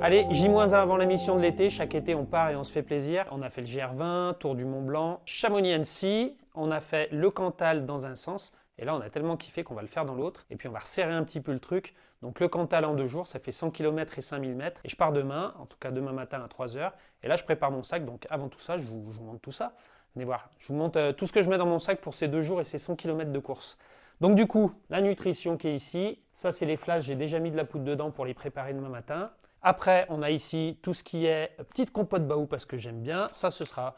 Allez, J-1 avant l'émission de l'été. Chaque été, on part et on se fait plaisir. On a fait le GR20, Tour du Mont Blanc, Chamonix-Annecy. On a fait le Cantal dans un sens. Et là, on a tellement kiffé qu'on va le faire dans l'autre. Et puis, on va resserrer un petit peu le truc. Donc, le Cantal en 2 jours, ça fait 100 km et 5000 mètres. Et je pars demain, en tout cas demain matin à 3 h. Et là, je prépare mon sac. Donc, avant tout ça, je vous montre tout ça. Venez voir. Je vous montre tout ce que je mets dans mon sac pour ces 2 jours et ces 100 km de course. Donc, du coup, la nutrition qui est ici. Ça, c'est les flashs. J'ai déjà mis de la poudre dedans pour les préparer demain matin. Après, on a ici tout ce qui est petite compote baou parce que j'aime bien. Ça, ce sera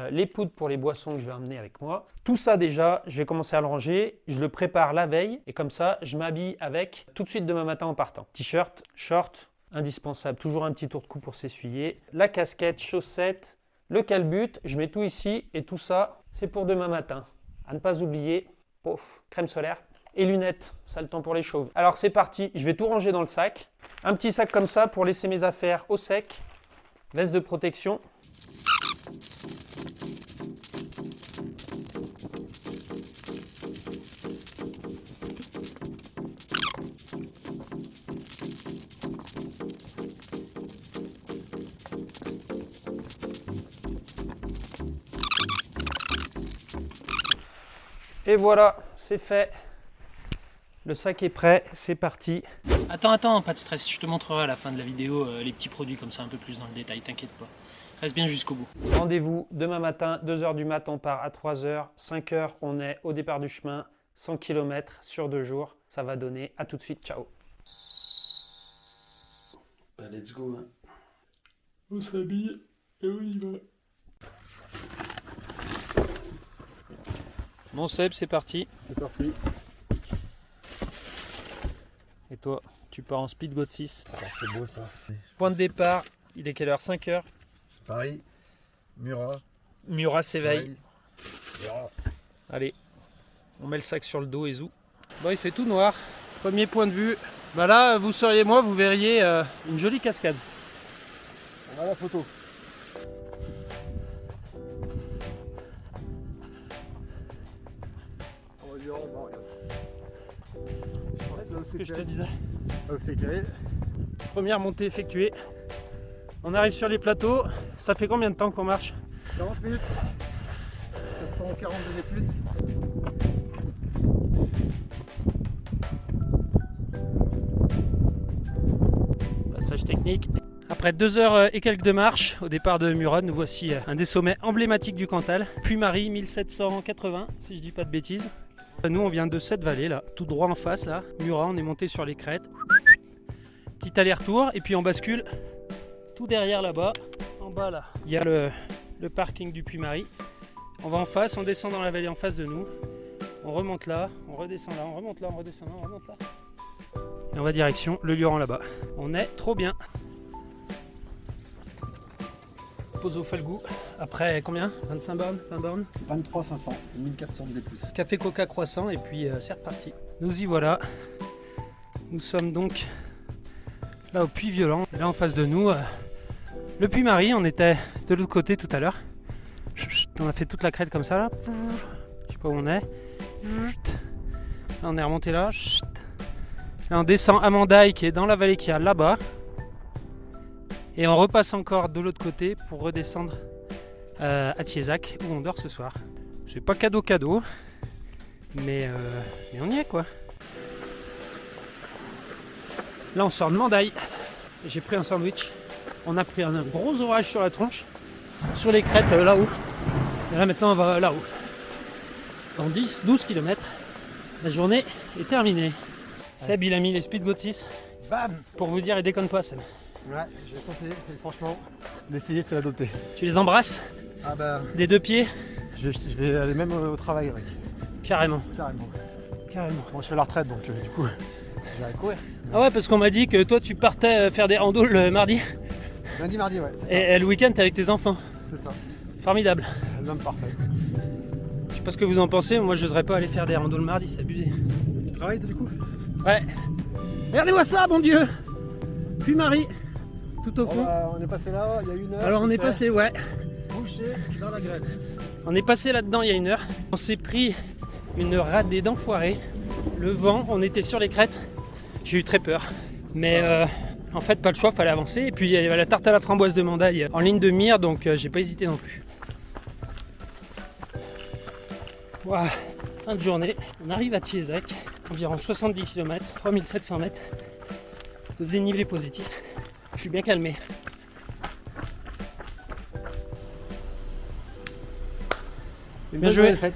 les poudres pour les boissons que je vais emmener avec moi. Tout ça déjà, je vais commencer à le ranger. Je le prépare la veille et comme ça, je m'habille avec tout de suite demain matin en partant. T-shirt, short, indispensable. Toujours un petit tour de cou pour s'essuyer. La casquette, chaussettes, le calbut. Je mets tout ici et tout ça, c'est pour demain matin. À ne pas oublier, pof, crème solaire. Et lunettes, ça le temps pour les chauves. Alors c'est parti, je vais tout ranger dans le sac. Un petit sac comme ça pour laisser mes affaires au sec. Veste de protection. Et voilà, c'est fait. Le sac est prêt, c'est parti. Attends, pas de stress, je te montrerai à la fin de la vidéo les petits produits comme ça un peu plus dans le détail, t'inquiète pas. Reste bien jusqu'au bout. Rendez-vous demain matin, 2 h du matin, on part à 3 h, 5 h, on est au départ du chemin, 100 km sur 2 jours. Ça va donner, à tout de suite, ciao. Bah let's go. Hein. On s'habille et on y va. Bon Seb, c'est parti. C'est parti. Et toi, tu pars en Speed God 6. Ah, c'est beau ça. Point de départ, il est quelle heure? 5 h. Paris, Murat. Murat s'éveille. Murat. Allez, on met le sac sur le dos et zou. Bon, il fait tout noir. Premier point de vue. Bah là, vous seriez moi, vous verriez une jolie cascade. On a la photo. On va dire en bas, regarde. Ce que je te disais. Là où c'est éclairé. Première montée effectuée. On arrive sur les plateaux. Ça fait combien de temps qu'on marche? 40 minutes. 740 de plus. Passage technique. Après 2 h et quelques de marche, au départ de Murat, nous voici un des sommets emblématiques du Cantal. Puy-Marie, 1780, si je dis pas de bêtises. Nous, on vient de cette vallée là, tout droit en face là. Murat, on est monté sur les crêtes. Petit aller-retour et puis on bascule tout derrière là-bas. En bas là, il y a le parking du Puy-Marie. On va en face, on descend dans la vallée en face de nous. On remonte là, on redescend là, on remonte là, on redescend là, on remonte là. Et on va direction le Luran là-bas. On est trop bien. Pause au Falgou. Après combien? 25 bornes? 20 bornes? 23 500, 1400 de plus. Café Coca croissant et puis c'est reparti. Nous y voilà. Nous sommes donc là au Puy-Violent. Là en face de nous, le Puy-Marie. On était de l'autre côté tout à l'heure. On a fait toute la crête comme ça là. Je sais pas où on est. Là on est remonté là. Là on descend à Mandaille qui est dans la vallée qu'il y a là-bas. Et on repasse encore de l'autre côté pour redescendre à Thiézac où on dort ce soir. C'est pas cadeau, mais on y est quoi. Là on sort de Mandaille. J'ai pris un sandwich. On a pris un gros orage sur la tronche. Sur les crêtes là-haut. Et là maintenant on va là-haut. Dans 10-12 km. La journée est terminée. Seb il a mis les Speed God 6. Bam! Pour vous dire, il déconne pas Seb. Ouais, je vais tenter, et franchement, l'essayer c'est l'adopter. Tu les embrasses Ah bah, des 2 pieds? je vais aller même au travail avec. Carrément. Carrément. Carrément. Moi je suis à la retraite donc du coup, je vais aller courir. Ah ouais, parce qu'on m'a dit que toi tu partais faire des randos le mardi Lundi, mardi, ouais. et le week-end t'es avec tes enfants. C'est ça. Formidable. L'homme parfait. sais pas ce que vous en pensez, moi je n'oserais pas aller faire des randos le mardi, c'est abusé. Tu travailles du coup? Ouais. Regardez-moi ça, mon Dieu. Puis Marie, tout au fond. On est passé là, il y a 1 heure. Alors on est passé, ouais. Bouché dans la graine. On est passé là-dedans il y a 1 heure. On s'est pris une radée d'enfoiré. Le vent, on était sur les crêtes. J'ai eu très peur. Mais en fait, pas le choix, fallait avancer. Et puis il y avait la tarte à la framboise de Mandaille en ligne de mire, donc j'ai pas hésité non plus. Voilà, fin de journée. On arrive à Thiézac, environ 70 km, 3700 mètres de dénivelé positif. Je suis bien calmé. Bien joué. joué.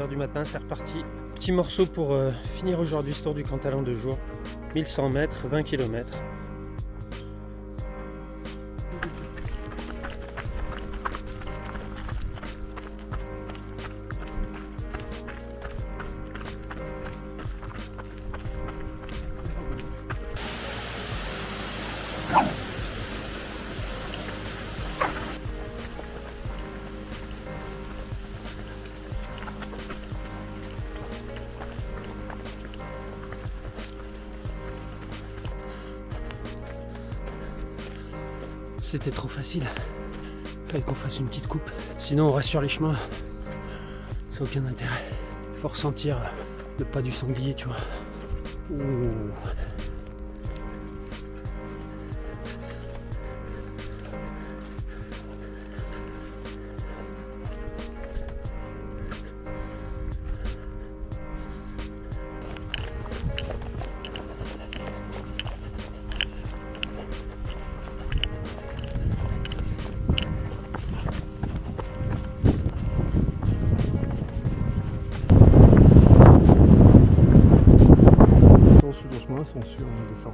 Du matin, c'est reparti. Petit morceau pour finir aujourd'hui ce tour du Cantal en 2 jours. 1100 mètres, 20 km. C'était trop facile. Il fallait qu'on fasse une petite coupe. Sinon on reste sur les chemins. Ça n'a aucun intérêt. Il faut ressentir le pas du sanglier, tu vois. Ouh. Sont sûrs, on descend.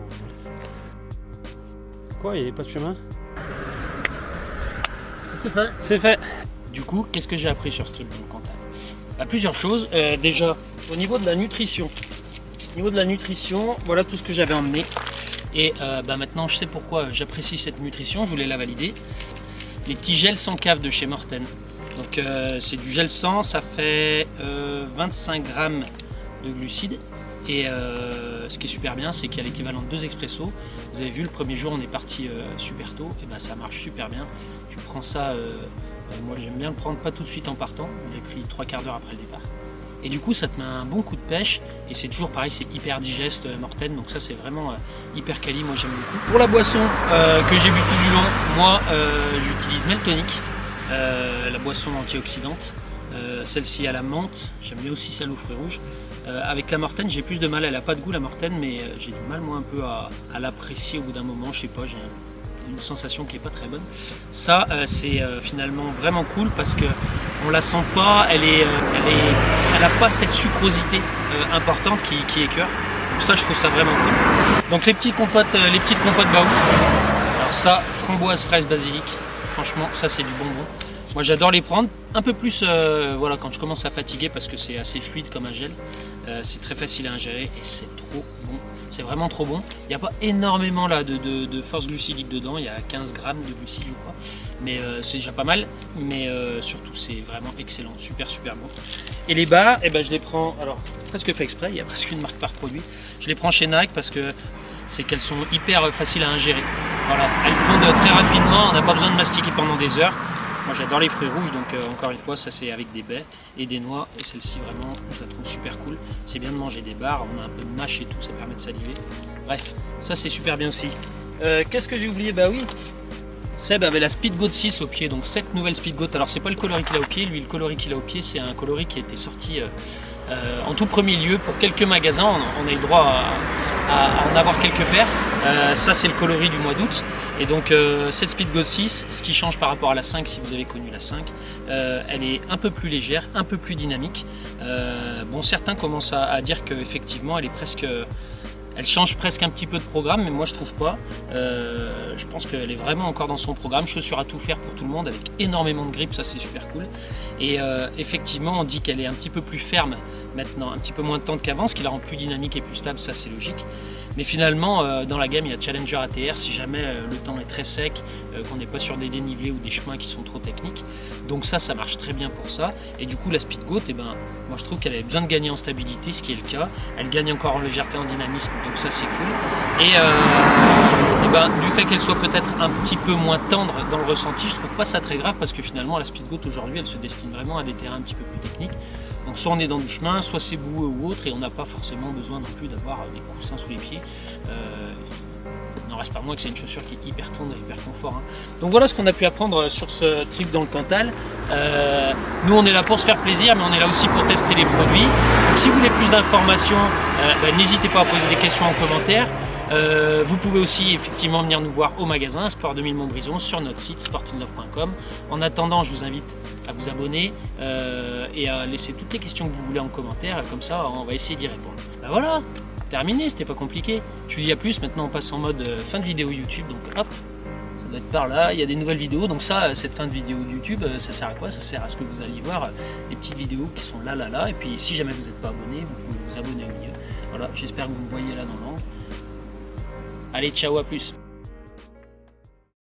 Quoi, il n'y avait pas de chemin? C'est fait. C'est fait. Du coup, qu'est-ce que j'ai appris sur ce trip de Cantal? Plusieurs choses. Déjà, au niveau de la nutrition. Voilà tout ce que j'avais emmené. Et maintenant, je sais pourquoi j'apprécie cette nutrition. Je voulais la valider. Les petits gels sans cave de chez Morten. Donc, c'est du gel sans. Ça fait 25 grammes de glucides. Et ce qui est super bien, c'est qu'il y a l'équivalent de 2 expressos. Vous avez vu, le premier jour, on est parti super tôt. Et ça marche super bien. Tu prends ça, moi j'aime bien le prendre pas tout de suite en partant. J'ai pris 3/4 d'heure après le départ. Et du coup, ça te met un bon coup de pêche. Et c'est toujours pareil, c'est hyper digeste, Morten. Donc ça, c'est vraiment hyper quali. Moi, j'aime beaucoup. Pour la boisson que j'ai bu tout du long, moi, j'utilise Meltonic, la boisson antioxydante. Celle-ci à la menthe. J'aime bien aussi celle aux fruits rouges. Avec la Morten, j'ai plus de mal, elle n'a pas de goût la Morten, mais j'ai du mal moi un peu à l'apprécier au bout d'un moment, je sais pas, j'ai une sensation qui est pas très bonne. Ça c'est finalement vraiment cool parce que on la sent pas, elle a pas cette sucrosité importante qui écœure. Donc ça je trouve ça vraiment cool. Donc les petites compotes Baou. Alors ça, framboise, fraise, basilic, franchement ça c'est du bonbon. Moi j'adore les prendre, un peu plus voilà, quand je commence à fatiguer parce que c'est assez fluide comme un gel. C'est très facile à ingérer et c'est trop bon. C'est vraiment trop bon. Il n'y a pas énormément là de force glucidique dedans, il y a 15 grammes de glucides je crois. Mais c'est déjà pas mal, mais surtout c'est vraiment excellent, super bon. Et les barres, je les prends, alors presque fait exprès, il y a presque une marque par produit. Je les prends chez Nike parce que c'est qu'elles sont hyper faciles à ingérer. Voilà, elles fondent très rapidement, on n'a pas besoin de mastiquer pendant des heures. Moi j'adore les fruits rouges, donc encore une fois ça c'est avec des baies et des noix, et celle-ci vraiment je la trouve super cool. C'est bien de manger des barres, on a un peu de mâche et tout, ça permet de saliver. Bref, ça c'est super bien aussi. Qu'est-ce que j'ai oublié? Bah oui, Seb avait la Speedgoat 6 au pied, donc cette nouvelle Speedgoat. Alors c'est pas le coloris qu'il a au pied, lui le coloris qu'il a au pied c'est un coloris qui a été sorti en tout premier lieu pour quelques magasins, on a eu le droit à en avoir quelques paires. Ça c'est le coloris du mois d'août. Et donc cette Speedgoat 6, ce qui change par rapport à la 5, si vous avez connu la 5, elle est un peu plus légère, un peu plus dynamique. Bon, certains commencent à dire qu'effectivement elle est presque Elle change presque un petit peu de programme, mais moi je trouve pas. Je pense qu'elle est vraiment encore dans son programme. Chaussure à tout faire pour tout le monde, avec énormément de grippe, ça c'est super cool. Et effectivement, on dit qu'elle est un petit peu plus ferme maintenant, un petit peu moins de tente qu'avant, ce qui la rend plus dynamique et plus stable, ça c'est logique. Mais finalement, dans la gamme, il y a Challenger ATR si jamais le temps est très sec, qu'on n'est pas sur des dénivelés ou des chemins qui sont trop techniques. Donc ça marche très bien pour ça. Et du coup, la Speedgoat, moi je trouve qu'elle a besoin de gagner en stabilité, ce qui est le cas. Elle gagne encore en légèreté, en dynamisme, donc ça c'est cool. Et du fait qu'elle soit peut-être un petit peu moins tendre dans le ressenti, je trouve pas ça très grave parce que finalement la Speedgoat aujourd'hui, elle se destine vraiment à des terrains un petit peu plus techniques. Donc soit on est dans du chemin, soit c'est boueux ou autre, et on n'a pas forcément besoin non plus d'avoir des coussins sous les pieds. Il n'en reste pas moins que c'est une chaussure qui est hyper tendre et hyper confort. Donc voilà ce qu'on a pu apprendre sur ce trip dans le Cantal. Nous on est là pour se faire plaisir, mais on est là aussi pour tester les produits. Donc si vous voulez plus d'informations, n'hésitez pas à poser des questions en commentaire. Vous pouvez aussi effectivement venir nous voir au magasin Sport 2000 Montbrison sur notre site sportinlove.com. En attendant, je vous invite à vous abonner et à laisser toutes les questions que vous voulez en commentaire, comme ça on va essayer d'y répondre. Voilà, terminé, c'était pas compliqué. Je vous dis à plus, maintenant on passe en mode fin de vidéo YouTube, donc hop, ça doit être par là, il y a des nouvelles vidéos, donc ça, cette fin de vidéo YouTube, ça sert à quoi? Ça sert à ce que vous alliez voir les petites vidéos qui sont là, et puis si jamais vous n'êtes pas abonné, vous pouvez vous abonner au milieu. Voilà, j'espère que vous me voyez là dans l'angle. Allez, ciao, à plus.